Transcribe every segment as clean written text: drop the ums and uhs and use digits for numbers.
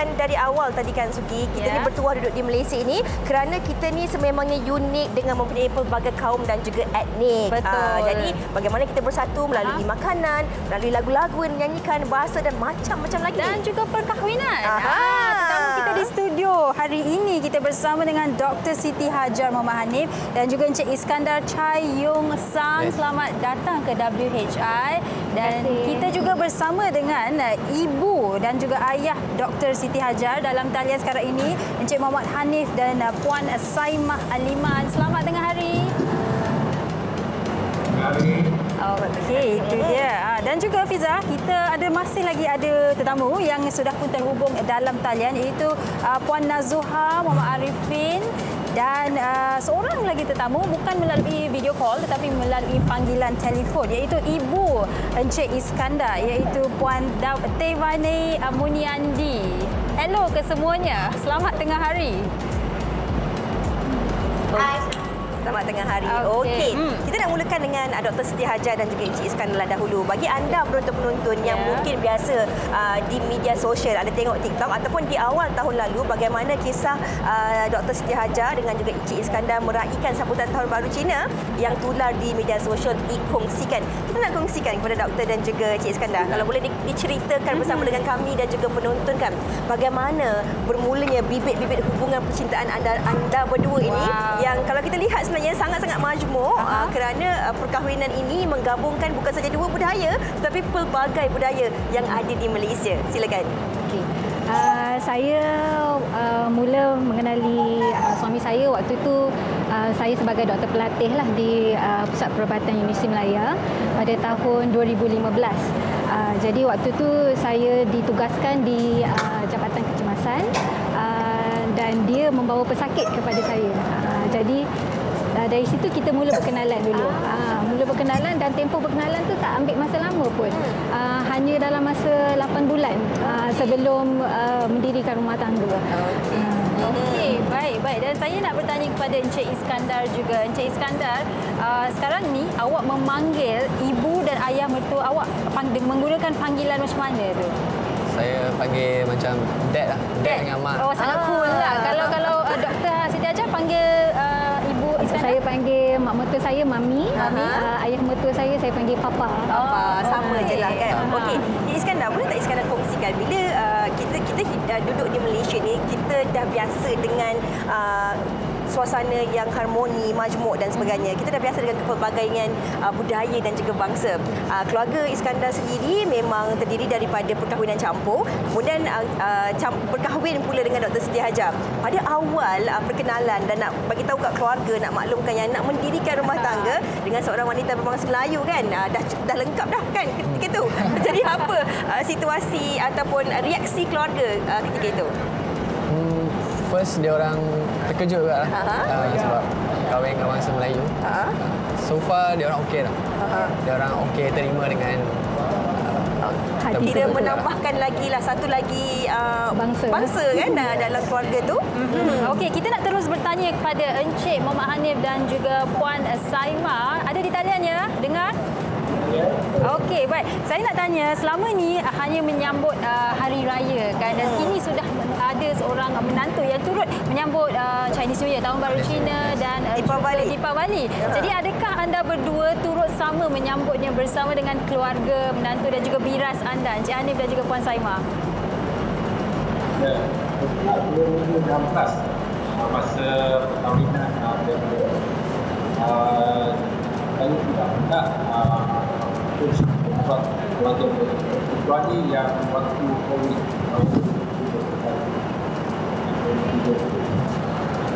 mulakan dari awal tadi kan Suki, kita ni bertuah duduk di Malaysia ini kerana kita ni sememangnya unik dengan mempunyai pelbagai kaum dan juga etnik. Jadi bagaimana kita bersatu melalui makanan, melalui lagu-lagu yang dinyanyikan, bahasa dan macam-macam lagi. Dan juga perkahwinan. Tetamu kita di studio hari ini kita bersama dengan Dr. Siti Hajar Muhammad Hanif dan juga Encik Iskandar Chai Yung Sang. Selamat datang ke WHI. Dan kita juga bersama dengan ibu dan juga ayah Dr. Siti Hajar dalam talian sekarang ini, Encik Muhammad Hanif dan Puan Saimah Aliman. Selamat tengah hari. Okey, itu dia. Dan juga Fiza, kita masih lagi ada tetamu yang sudah pun terhubung dalam talian, iaitu Puan Nazuha Muhammad Arifin dan seorang lagi tetamu bukan melalui video call tetapi melalui panggilan telefon, iaitu Ibu Encik Iskandar, iaitu Puan Tevani Muniandi. Hello ke semuanya. Selamat tengah hari. Hai. Selamat tengah hari. Okey. Kita nak mulakan dengan Dr. Siti Hajar dan juga Encik Iskandar dahulu. Bagi anda penonton-penonton yang mungkin biasa di media sosial, ada tengok TikTok ataupun di awal tahun lalu bagaimana kisah Dr. Siti Hajar dengan juga Encik Iskandar meraihkan sambutan Tahun Baru Cina yang tular di media sosial dikongsikan. Kita nak kongsikan kepada Doktor dan juga Encik Iskandar. Kalau boleh diceritakan bersama dengan kami dan juga penonton kan, bagaimana bermulanya bibit-bibit hubungan percintaan anda berdua ini yang kalau kita lihat sebenarnya sangat-sangat majmuk kerana perkahwinan ini menggabungkan bukan saja dua budaya tetapi pelbagai budaya yang ada di Malaysia. Silakan. Okey. Saya mula mengenali suami saya waktu itu saya sebagai doktor pelatih lah di Pusat Perubatan Universiti Melaya pada tahun 2015. Jadi waktu itu saya ditugaskan di Jabatan Kecemasan dan dia membawa pesakit kepada saya. Jadi dari situ kita mula berkenalan dulu. Mula berkenalan dan tempoh berkenalan tu tak ambil masa lama pun. Hanya dalam masa 8 bulan sebelum mendirikan rumah tangga. Okey, baik. Dan saya nak bertanya kepada Encik Iskandar juga. Encik Iskandar, sekarang ni awak memanggil ibu dan ayah mertua awak menggunakan panggilan macam mana tu? Saya panggil macam dad lah. Dad dengan mak. Oh, sangat cool lah. Kalau Dr. Siti Hajar panggil ibu Iskandar? Saya panggil mak mertua saya Mami. Ayah mertua saya panggil Papa. Sama je lah kan. Okey, Iskandar, boleh tak Iskandar kongsikan bila kita duduk di Malaysia ni, kita dah biasa dengan suasana yang harmoni, majmuk dan sebagainya. Kita dah biasa dengan kepelbagaian budaya dan juga bangsa. Keluarga Iskandar sendiri memang terdiri daripada perkahwinan campur, kemudian berkahwin pula dengan Dr. Siti Hajar. Pada awal perkenalan dan nak bagi tahu kat keluarga, nak maklumkan yang nak mendirikan rumah tangga dengan seorang wanita berbangsa Melayu kan, dah lengkap dah kan ketika itu. Jadi apa situasi ataupun reaksi keluarga ketika itu? First dia orang terkejut juga lah. Sebab kahwin dengan bangsa Melayu. So far dia orang okey lah. Dia orang okey terima dengan kira menambahkan lagi lah satu lagi bangsa kan dalam keluarga tu. Okey, kita nak terus bertanya kepada Encik Muhammad Hanif dan juga Puan Saimah. Ada di talian ya? Dengar? Okey, baik. Saya nak tanya, selama ni hanya menyambut Hari Raya kan, dan kini sudah ada seorang menantu yang turut menyambut Chinese New Year, Tahun Baru Cina dan Deepavali. Jadi adakah anda berdua turut sama menyambutnya bersama dengan keluarga, menantu dan juga biras anda, Encik Hanif dan juga Puan Saimah? Ya, 2016 masa perkahwinan saya tidak hendak sebab keluarga kecuali yang waktu COVID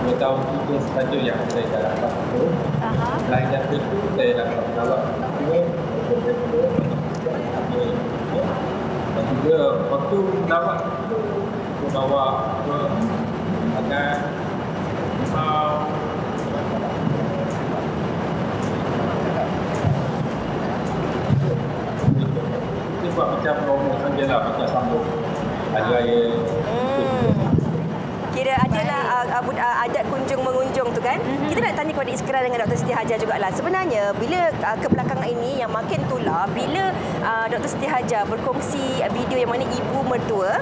dua tahun itu saja yang saya dah dapat itu. Selain dari itu saya dapat menawar dan juga waktu menawar itu saya bawa ke agar buat macam promo sajalah, macam sambung hari raya. Kira adalah adat kunjung mengunjung tu kan. Kita nak tanya kepada Iskandar dengan Dr. Siti Hajar jugalah. Sebenarnya bila kebelakangan ini yang makin tular bila Dr. Siti Hajar berkongsi video yang mana ibu mertua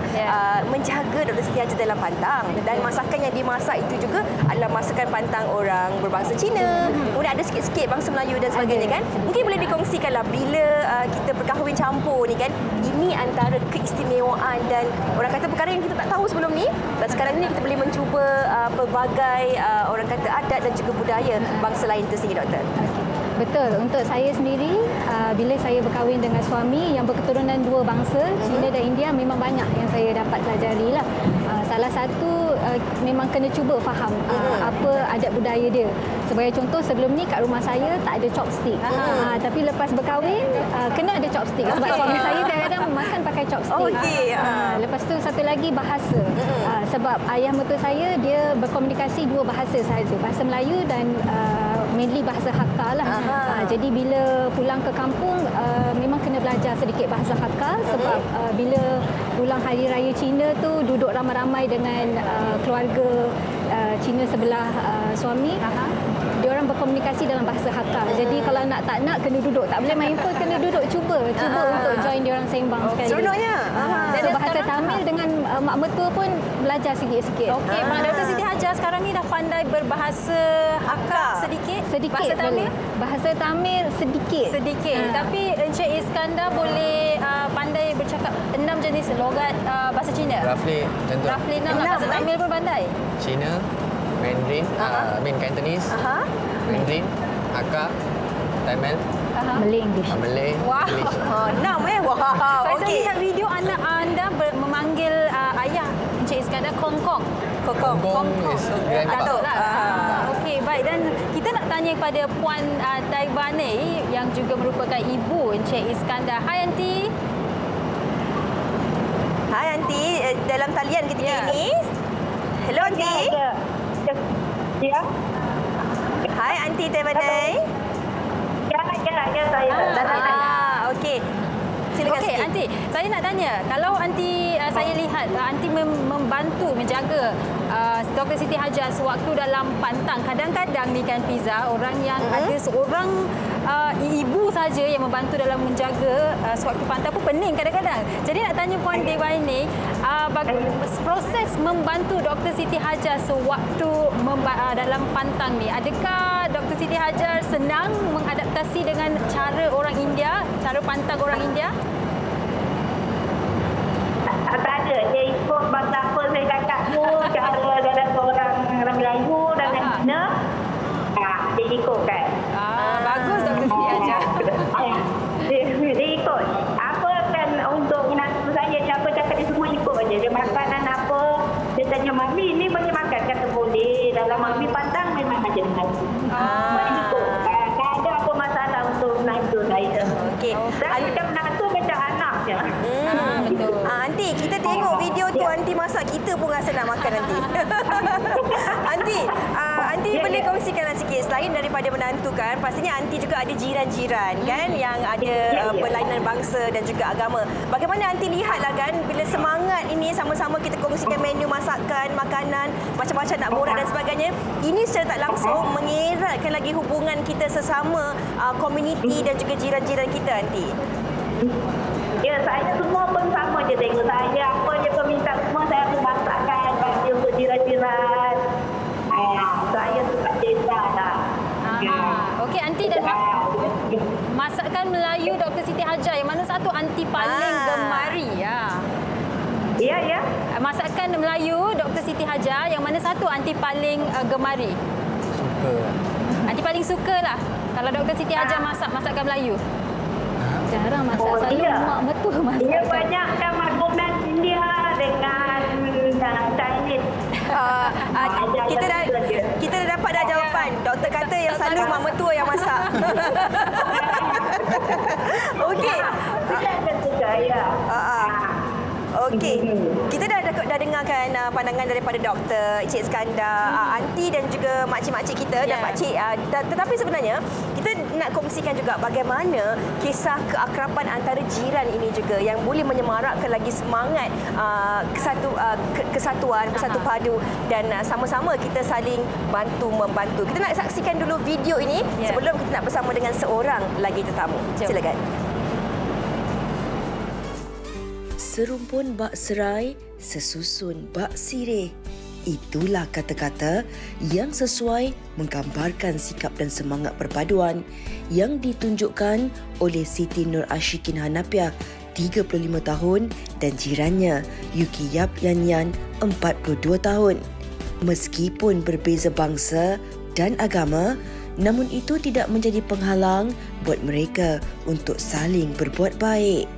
menjaga Dr. Siti Hajar dalam pantang, dan masakan yang dimasak itu juga adalah masakan pantang orang berbangsa Cina. Kemudian ada sikit-sikit bangsa Melayu dan sebagainya kan. Mungkin boleh dikongsikanlah bila kita berkahwin campur ni kan, ini antara keistimewaan dan orang kata perkara yang kita tak tahu sebelum ni, dan sekarang ni kita boleh mencuba pelbagai orang kata adat dan juga budaya bangsa lain itu sendiri, Doktor. Betul. Untuk saya sendiri, bila saya berkahwin dengan suami yang berketurunan dua bangsa, Cina dan India, memang banyak yang saya dapat pelajari lah. Salah satu, memang kena cuba faham apa adat budaya dia. Sebagai contoh, sebelum ni kat rumah saya tak ada chopstick. Tapi lepas berkahwin, kena ada chopstick. Sebab suami saya kadang-kadang makan pakai chopstick. Lepas tu satu lagi bahasa. Sebab ayah mertua saya, dia berkomunikasi dua bahasa sahaja. Bahasa Melayu dan mainly bahasa Hakka lah. Jadi bila pulang ke kampung, memang kena belajar sedikit bahasa Hakka. Sebab bila pulang Hari Raya Cina tu, duduk ramai-ramai dengan keluarga Cina sebelah suami, diorang berkomunikasi dalam bahasa Hakka. Jadi kalau tak nak kena duduk, tak boleh main phone, kena duduk cuba untuk join diorang sembang sekali. Seronoknya. So, bahasa Tamil dengan mak mertua pun belajar sikit-sikit. Okey, Mak Dr. Siti Hajar sekarang ni dah pandai berbahasa Hakka sedikit. Bahasa Tamil? Bahasa Tamil sedikit. Tapi Encik Iskandar boleh pandai bercakap 6 jenis logat bahasa Cina. Roughly macam tu. Roughly 6 lah. Bahasa Tamil pun pandai. Cina, Mandarin, Cantonese, Mandarin, Hakka, Tamil, Malay English. Malay, Wah. English. 6 Wah. Saya lihat video anak anda memanggil ayah Encik Iskandar Kongkong. Kongkong is grandpa. Datuk lah. Okey, baik. Dan kita nak tanya kepada Puan Daibane yang juga merupakan ibu Encik Iskandar. Hai, Aunty. Hai, Aunty. Dalam talian ketika ini. Hello, Aunty. Ya. Hai, Aunty Daibane. Ya, saya. Okey. Silakan. Okey, Aunty. Saya nak tanya, kalau Aunty saya lihat Aunty membantu menjaga Dr. Siti Hajar sewaktu dalam pantang. Kadang-kadang ni kan Fiza, orang yang ada seorang ibu saja yang membantu dalam menjaga sewaktu pantang pun pening kadang-kadang. Jadi nak tanya Puan Dewa ini, proses membantu Dr. Siti Hajar sewaktu dalam pantang ni, adakah Dr. Siti Hajar senang mengadaptasi dengan cara orang India, cara pantang orang India? Tak ada. Dia ikut bahasa apa saya cakap tu, cara dalam orang Melayu dan Cina. Dia ikutkan. Bagus Dr. Siti Hajar. Dia ikut. Apa kan untuk menantu saya, siapa cakap dia semua ikut aja. Dia makanan apa, dia tanya Mami ni boleh makan, kata boleh. Dalam Mami pantang memang macam menantu. Dia ikut. Tak ada apa masalah untuk menantu saya. Okey. Dan macam menantu macam anak je. Betul. Aunty, kita tengok video tu Aunty masak, kita pun rasa nak makan nanti. Aunty boleh kongsikanlah sikit, selain daripada menantu kan, pastinya Aunty juga ada jiran-jiran kan yang ada berlainan bangsa dan juga agama. Bagaimana Aunty lihatlah kan bila semangat ini sama-sama kita kongsikan menu masakan, makanan, macam-macam nak borak dan sebagainya. Ini secara tak langsung mengeratkan lagi hubungan kita sesama komuniti dan juga jiran-jiran kita, Aunty. Ya, saya semua pun sama je tengok saya. Apa je pun minta semua saya pun masakkan bagi untuk jiran-jiran. Saya suka cerita lah. Okey, Aunty, dan masakan Melayu Dr. Siti Hajar, yang mana satu Aunty paling gemari? Ya. Masakan Melayu Dr. Siti Hajar, yang mana satu Aunty paling gemari? Suka. Aunty paling suka lah kalau Dr. Siti Hajar masak masakan Melayu. Jarang masak, selalu mak mertua masak. Dia banyakkan makanan India dengan Chinese. Kita dah dapat dah jawapan. Doktor kata yang selalu mak mertua yang masak. Okey. Saya suka, ya. Okey. Kita dah dengarkan pandangan daripada doktor, Encik Iskandar, aunty dan juga makcik-makcik kita dan pakcik. Tetapi sebenarnya kita nak kongsikan juga bagaimana kisah keakraban antara jiran ini juga yang boleh menyemarakkan lagi semangat kesatuan, bersatu padu dan sama-sama kita saling bantu-membantu. Kita nak saksikan dulu video ini sebelum kita nak bersama dengan seorang lagi tetamu. Silakan. Serumpun bak serai, sesusun bak sirih. Itulah kata-kata yang sesuai menggambarkan sikap dan semangat perpaduan yang ditunjukkan oleh Siti Nur Ashikin Hanafiah, 35 tahun dan jirannya Yuki Yap Yan Yan, 42 tahun. Meskipun berbeza bangsa dan agama, namun itu tidak menjadi penghalang buat mereka untuk saling berbuat baik.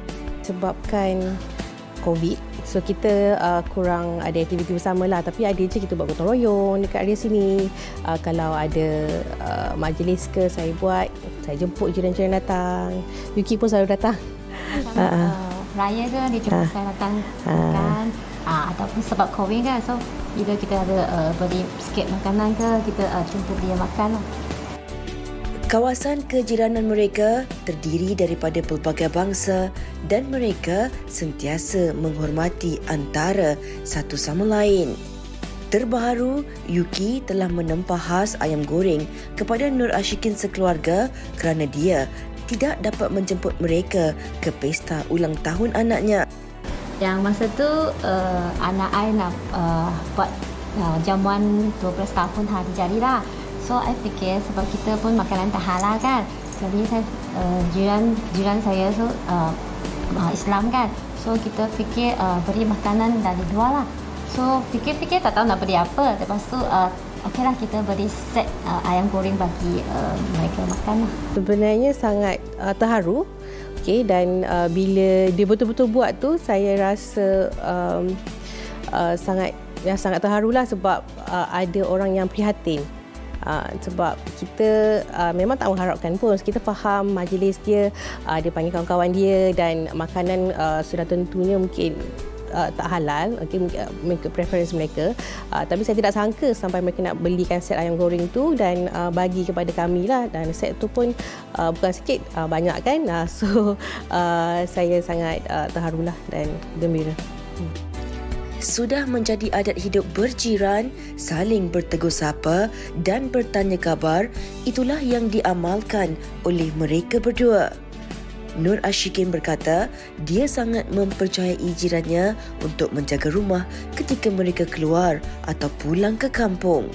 Sebabkan COVID, so kita kurang ada aktiviti bersama lah. Tapi ada je kita buat gotong royong dekat area sini. Kalau ada majlis ke, saya buat. Saya jemput jiran-jiran datang. Yuki pun selalu datang. Raya ke, dia jemput saya datang. Kan? Ataupun sebab COVID kan. So, bila kita ada beri sikit makanan ke, kita jemput dia makan lah. Kawasan kejiranan mereka terdiri daripada pelbagai bangsa dan mereka sentiasa menghormati antara satu sama lain. Terbaru, Yuki telah menempah khas ayam goreng kepada Nur Ashikin sekeluarga kerana dia tidak dapat menjemput mereka ke pesta ulang tahun anaknya. Yang masa tu anak saya nak buat jamuan 12 tahun hari jadi lah. So, saya fikir sebab kita pun makanan tak halal kan. Jadi, jiran saya tu Islam kan. So, kita fikir beri makanan dari luar lah. So, fikir-fikir tak tahu nak beri apa. Lepas tu, okeylah kita beri set ayam goreng bagi mereka makan lah. Sebenarnya sangat terharu. Okay, dan bila dia betul-betul buat tu, saya rasa sangat terharulah sebab ada orang yang prihatin. Sebab kita memang tak mengharapkan pun. Kita faham majlis dia, dia panggil kawan-kawan dia dan makanan sudah tentunya mungkin tak halal, okay, mungkin preference mereka. Tapi saya tidak sangka sampai mereka nak belikan set ayam goreng tu dan bagi kepada kami lah. Dan set tu pun bukan sikit, banyak kan. So saya sangat terharulah dan gembira. Sudah menjadi adat hidup berjiran, saling bertegur sapa dan bertanya kabar. Itulah yang diamalkan oleh mereka berdua. Nur Ashikin berkata, dia sangat mempercayai jirannya untuk menjaga rumah ketika mereka keluar atau pulang ke kampung.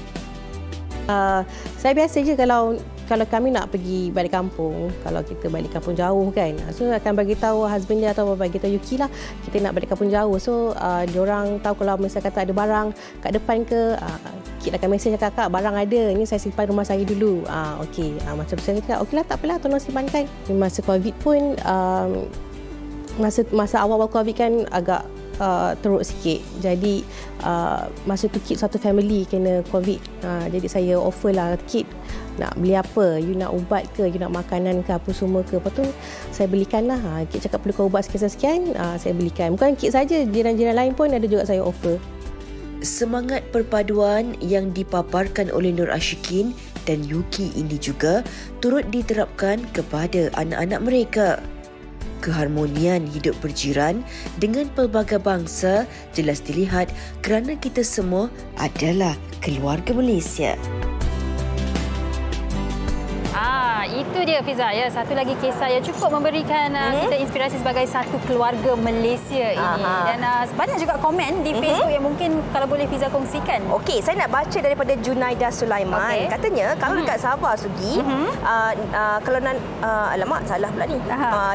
Saya biasa je kalau kami nak pergi balik kampung, kalau kita balik kampung jauh kan, so akan bagi tahu husband dia atau bagi tahu Yuki lah kita nak balik kampung jauh. So diorang tahu kalau misalnya kata ada barang kat depan ke, Kit akan mesej kakak barang ada, ni saya simpan rumah saya dulu. Okey, macam tu saya kata okeylah tak apalah, tolong simpankan. Masa COVID pun masa awal-awal COVID kan agak teruk sikit. Jadi masa tu Kit satu family kena COVID. Jadi saya offer lah Kit, nak beli apa? You nak ubat ke? You nak makanan ke? Apa semua ke? Lepas tu saya belikan lah. Kit cakap perlukan ubat sekian-sekian, saya belikan. Bukan Kit saja, jiran-jiran lain pun ada juga saya offer. Semangat perpaduan yang dipaparkan oleh Nur Ashikin dan Yuki ini juga turut diterapkan kepada anak-anak mereka. Keharmonian hidup berjiran dengan pelbagai bangsa jelas dilihat kerana kita semua adalah keluarga Malaysia. Itu dia Fiza ya, satu lagi kisah yang cukup memberikan kita inspirasi sebagai satu keluarga Malaysia ini. Dan banyak juga komen di Facebook yang mungkin kalau boleh Fiza kongsikan. Okey, saya nak baca daripada Junaida Sulaiman. Katanya kalau dekat Sabah Sugi, kalau alamak salah pula ni.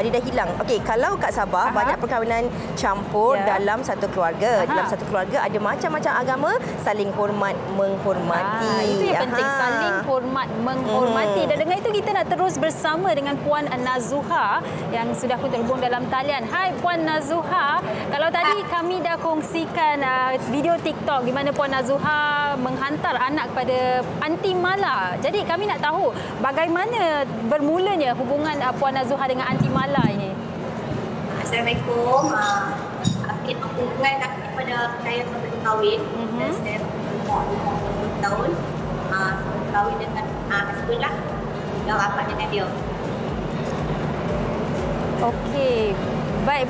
Dia dah hilang. Okey, kalau kat Sabah banyak perkahwinan campur dalam satu keluarga. Dalam satu keluarga ada macam-macam agama, saling hormat menghormati. Itu yang penting, saling hormat menghormati. Dan dengan itu kita nak terus bersama dengan Puan Nazuha yang sudah pun terhubung dalam talian. Hai Puan Nazuha, kalau tadi kami dah kongsikan video TikTok di mana Puan Nazuha menghantar anak kepada Aunty Mala. Jadi kami nak tahu bagaimana bermulanya hubungan Puan Nazuha dengan Aunty Mala ini. Assalamualaikum. sedikit hubungan daripada saya sebelum kahwin. Dan saya umur 20 tahun. Kahwin dengan husband lah. Dah rapat dengan dia. Okey. Baik.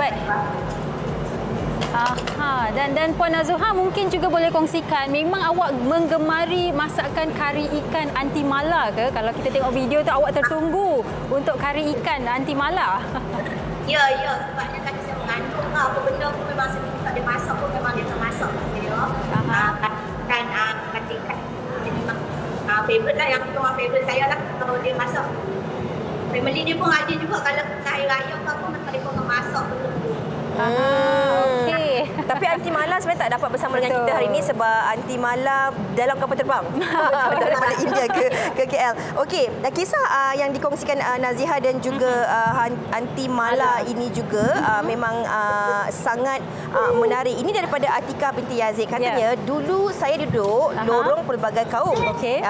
Dan Puan Azuha mungkin juga boleh kongsikan, memang awak menggemari masakan kari ikan anti mala ke? Kalau kita tengok video tu awak tertunggu untuk kari ikan anti mala. Ya, sebabnya tadi saya mengandung apa benda pun memang saya tak ada masak pun memang dia tak masak saya. Katikan favorite lah, yang itu favorite saya lah kalau dia masak. Family dia pun ada juga kalau hari raya ke apa mereka pun masak betul. Okey. Tapi anti mala sebenarnya tak dapat bersama dengan kita hari ini sebab anti mala dalam kapal terbang daripada India ke KL. Okey, kisah yang dikongsikan Naziha dan juga anti mala ini juga memang sangat menarik. Ini daripada Atika binti Yazid. Katanya dulu saya duduk lorong pelbagai kaum. Okey.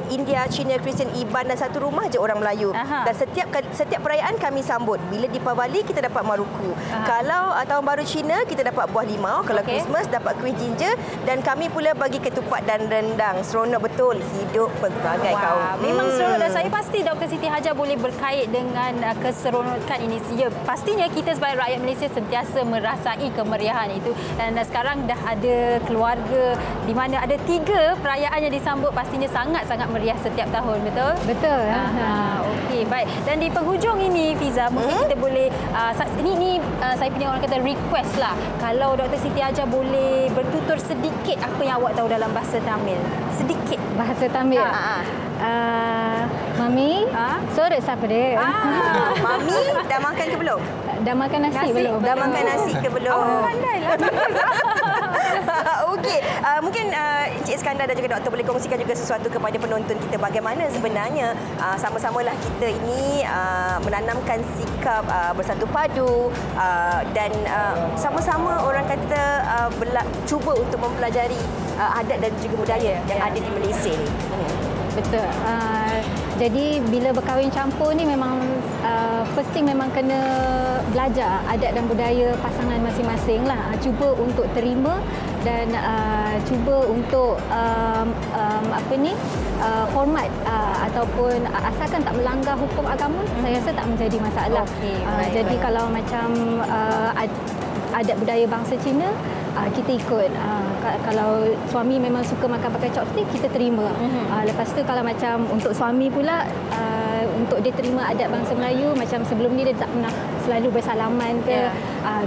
India, Cina, Kristian, Iban dan satu rumah je orang Melayu. Dan setiap perayaan kami sambut. Bila Deepavali kita dapat maruku. Kalau tahun baru Cina kita dapat buah limau. Kalau Christmas dapat kuih ginger dan kami pula bagi ketupat dan rendang. Seronok betul hidup pelbagai kaum. Memang seronok dan saya pasti Dr. Siti Hajar boleh berkait dengan keseronokan ini. Ya, pastinya kita sebagai rakyat Malaysia sentiasa merasai kemeriahan itu. Dan sekarang dah ada keluarga di mana ada 3 perayaan yang disambut, pastinya sangat-sangat meriah setiap tahun, betul? Betul. Okey, baik. Dan di penghujung ini, Fiza, mungkin kita boleh ini saya punya orang kata request lah. Kalau Dr. Siti Hajar boleh bertutur sedikit apa yang awak tahu dalam bahasa Tamil. Sedikit. Bahasa Tamil. Mami, sore siapa dia? Mami, dah makan ke belum? Dah makan nasi belum? Dah makan nasi ke belum? Pandailah. Okey, mungkin Encik Iskandar dan juga doktor boleh kongsikan juga sesuatu kepada penonton kita bagaimana sebenarnya sama-samalah kita ini menanamkan sikap bersatu padu dan sama-sama orang kata cuba untuk mempelajari adat dan juga budaya yang ada di Malaysia ni. Betul. Jadi bila berkahwin campur ni memang first thing memang kena belajar adat dan budaya pasangan masing-masing lah. Cuba untuk terima dan cuba untuk hormat ataupun asalkan tak melanggar hukum agama, saya rasa tak menjadi masalah. Jadi kalau macam adat budaya bangsa Cina, kita ikut. Kalau suami memang suka makan pakai chopstick, kita terima. Lepas tu kalau macam untuk suami pula, untuk dia terima adat bangsa Melayu, macam sebelum ni dia tak pernah selalu bersalaman ke.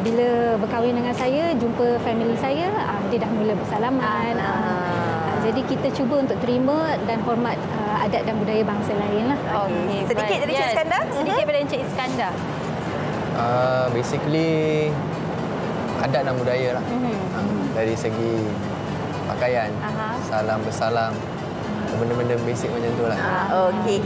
Bila berkahwin dengan saya, jumpa family saya, dia dah mula bersalaman. Jadi kita cuba untuk terima dan hormat adat dan budaya bangsa lain lah. Sedikit dari Encik Iskandar? Sedikit daripada Encik Iskandar. Basically adat dan budaya lah. Dari segi pakaian, salam bersalam, benda-benda basic macam tu lah. Okey.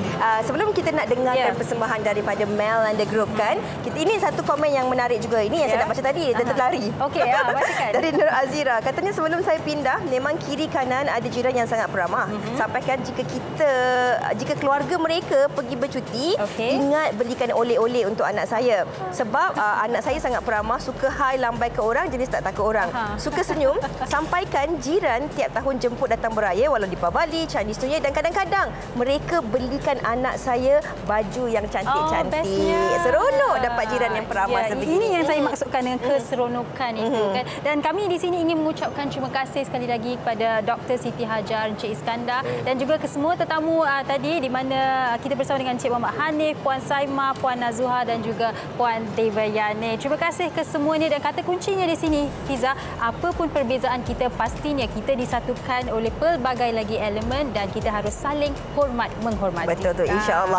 Sebelum kita nak dengarkan persembahan daripada Mel and the Group kan, ini satu komen yang menarik juga. Ini yang saya nak baca tadi, dia terlari. Okey, bacakan. Dari Nur Azira. Katanya sebelum saya pindah, memang kiri kanan ada jiran yang sangat peramah. Sampaikan jika keluarga mereka pergi bercuti, ingat belikan oleh-oleh untuk anak saya. Sebab anak saya sangat peramah, suka hai lambai ke orang, jenis tak takut orang. Suka senyum. Sampaikan jiran tiap tahun jemput datang beraya walau di Pabali, Chinese New Year, dan kadang-kadang mereka belikan anak saya baju yang cantik-cantik. Seronok dapat jiran yang peramah sebegini. Ini yang saya maksudkan dengan keseronokan itu kan. Dan kami di sini ingin mengucapkan terima kasih sekali lagi kepada Dr. Siti Hajar, Encik Iskandar dan juga ke semua tetamu tadi di mana kita bersama dengan Encik Muhammad Hanif, Puan Saimah, Puan Azuha dan juga Puan Devayane. Terima kasih ke semuanya dan kata kuncinya di sini, Fiza, apapun perbezaan kita, pastinya kita disatukan oleh pelbagai lagi elemen dan kita harus saling hormat menghormati. Betul tu, insya-Allah.